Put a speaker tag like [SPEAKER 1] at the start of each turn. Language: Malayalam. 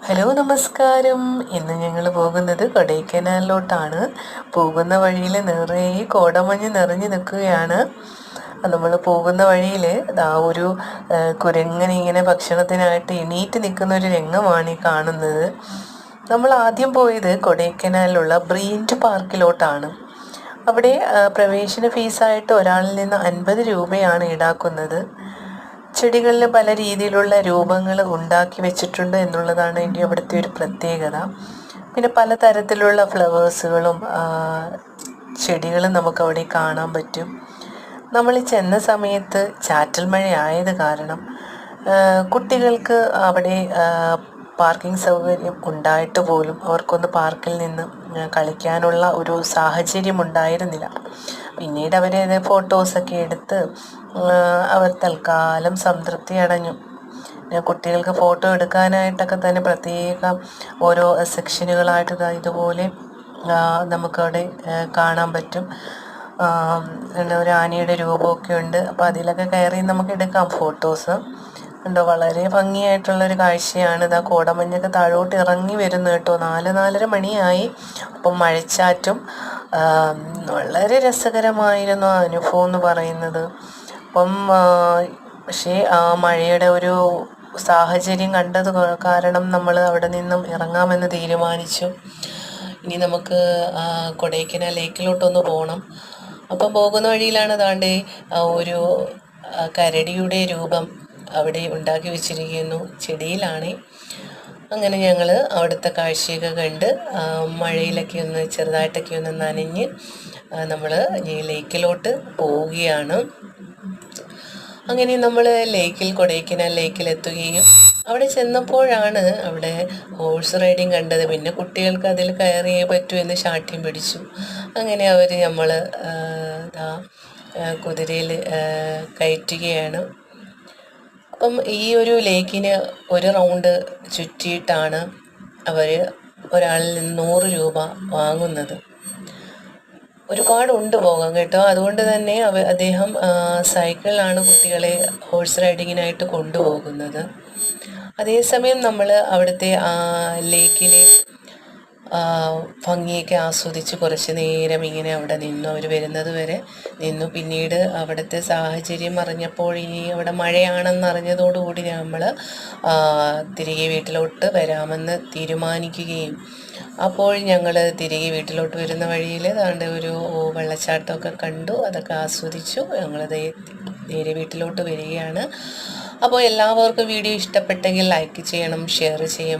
[SPEAKER 1] ഹലോ നമസ്കാരം. ഇന്ന് ഞങ്ങൾ പോകുന്നത് കൊടൈക്കനാലിലോട്ടാണ്. പോകുന്ന വഴിയിൽ നിറയെ കോടമഞ്ഞ് നിറഞ്ഞു നിൽക്കുകയാണ്. നമ്മൾ പോകുന്ന വഴിയിൽ ഒരു കുരങ്ങനിങ്ങനെ ഭക്ഷണത്തിനായിട്ട് എണീറ്റ് നിൽക്കുന്ന ഒരു രംഗമാണ് ഈ കാണുന്നത്. നമ്മൾ ആദ്യം പോയത് കൊടൈക്കനാലിലുള്ള ബ്രീൻഡ് പാർക്കിലോട്ടാണ്. അവിടെ പ്രവേശന ഫീസായിട്ട് ഒരാളിൽ നിന്ന് 50 രൂപയാണ് ഈടാക്കുന്നത്. ചെടികളിൽ പല രീതിയിലുള്ള രൂപങ്ങൾ ഉണ്ടാക്കി വെച്ചിട്ടുണ്ട് എന്നുള്ളതാണ് എൻ്റെ അവിടുത്തെ ഒരു പ്രത്യേകത. പിന്നെ പലതരത്തിലുള്ള ഫ്ലവേഴ്സുകളും ചെടികളും നമുക്കവിടെ കാണാൻ പറ്റും. നമ്മൾ ചെന്ന സമയത്ത് ചാറ്റൽ മഴ ആയത് കാരണം കുട്ടികൾക്ക് അവിടെ പാർക്കിംഗ് സൗകര്യം ഉണ്ടായിട്ട് പോലും അവർക്കൊന്ന് പാർക്കിൽ നിന്ന് കളിക്കാനുള്ള ഒരു സാഹചര്യം ഉണ്ടായിരുന്നില്ല. പിന്നീട് അവരത് ഫോട്ടോസൊക്കെ എടുത്ത് അവർ തൽക്കാലം സംതൃപ്തി അടഞ്ഞു. കുട്ടികൾക്ക് ഫോട്ടോ എടുക്കാനായിട്ടൊക്കെ തന്നെ പ്രത്യേകം ഓരോ സെക്ഷനുകളായിട്ട് ഇതുപോലെ നമുക്കവിടെ കാണാൻ പറ്റും. ഒരു ആനയുടെ രൂപമൊക്കെ ഉണ്ട്. അപ്പോൾ അതിലൊക്കെ കയറി നമുക്ക് എടുക്കാം ഫോട്ടോസ്. ഉണ്ടോ, വളരെ ഭംഗിയായിട്ടുള്ളൊരു കാഴ്ചയാണ്. ഇതാ കോടമഞ്ഞൊക്കെ താഴോട്ട് ഇറങ്ങി വരുന്നു കേട്ടോ. 4-4:30 മണിയായി. അപ്പം മഴച്ചാറ്റും. വളരെ രസകരമായിരുന്നു ആ അനുഭവം എന്ന് പറയുന്നത്. അപ്പം പക്ഷേ ആ മഴയുടെ ഒരു സാഹചര്യം കണ്ടത് കാരണം നമ്മൾ അവിടെ നിന്നും ഇറങ്ങാമെന്ന് തീരുമാനിച്ചു. ഇനി നമുക്ക് കൊടൈക്കനാൽ ലേക്കിലോട്ടൊന്ന് പോകണം. അപ്പം പോകുന്ന വഴിയിലാണ് താണ്ടേ ഒരു കരടിയുടെ രൂപം അവിടെ ഉണ്ടാക്കി വെച്ചിരിക്കുന്നു, ചെടിയിലാണ്. അങ്ങനെ ഞങ്ങൾ അവിടുത്തെ കാഴ്ചയൊക്കെ കണ്ട് മഴയിലൊക്കെ ഒന്ന് ചെറുതായിട്ടൊക്കെ ഒന്ന് നനഞ്ഞ് നമ്മൾ ലേക്കിലോട്ട് പോവുകയാണ്. അങ്ങനെ നമ്മൾ കൊടൈക്കനാൽ ലേക്കിലെത്തുകയും അവിടെ ചെന്നപ്പോഴാണ് അവിടെ ഹോഴ്സ് റൈഡിങ് കണ്ടത്. പിന്നെ കുട്ടികൾക്ക് അതിൽ കയറിയേ പറ്റൂ എന്ന് ശാഠ്യം പിടിച്ചു. അങ്ങനെ അവർ നമ്മൾ കുതിരയിൽ കയറ്റുകയാണ്. അപ്പം ഈ ഒരു ലേക്കിന് ഒരു റൗണ്ട് ചുറ്റിയിട്ടാണ് അവർ ഒരാളിൽ നിന്ന് 100 രൂപ വാങ്ങുന്നത്. ഒരുപാടുണ്ട് പോകാൻ കേട്ടോ. അതുകൊണ്ട് തന്നെ അദ്ദേഹം സൈക്കിളിലാണ് കുട്ടികളെ ഹോഴ്സ് റൈഡിങ്ങിനായിട്ട് കൊണ്ടുപോകുന്നത്. അതേസമയം നമ്മൾ അവിടുത്തെ ലേക്കിലെ ഭംഗിയൊക്കെ ആസ്വദിച്ച് കുറച്ച് നേരം ഇങ്ങനെ അവിടെ നിന്നു. അവർ വരുന്നത് വരെ നിന്നു. പിന്നീട് അവിടുത്തെ സാഹചര്യം അറിഞ്ഞപ്പോൾ, ഇനി അവിടെ മഴയാണെന്ന് അറിഞ്ഞതോടുകൂടി നമ്മൾ തിരികെ വീട്ടിലോട്ട് വരാമെന്ന് തീരുമാനിക്കുകയും അപ്പോൾ ഞങ്ങൾ തിരികെ വീട്ടിലോട്ട് വരുന്ന വഴിയിൽ ദാണ്ട് ഒരു വെള്ളച്ചാട്ടമൊക്കെ കണ്ടു. അതൊക്കെ ആസ്വദിച്ചു. ഞങ്ങളത് നേരെ വീട്ടിലോട്ട് വരികയാണ്. അപ്പോൾ എല്ലാവർക്കും വീഡിയോ ഇഷ്ടപ്പെട്ടെങ്കിൽ ലൈക്ക് ചെയ്യണം, ഷെയർ ചെയ്യണം.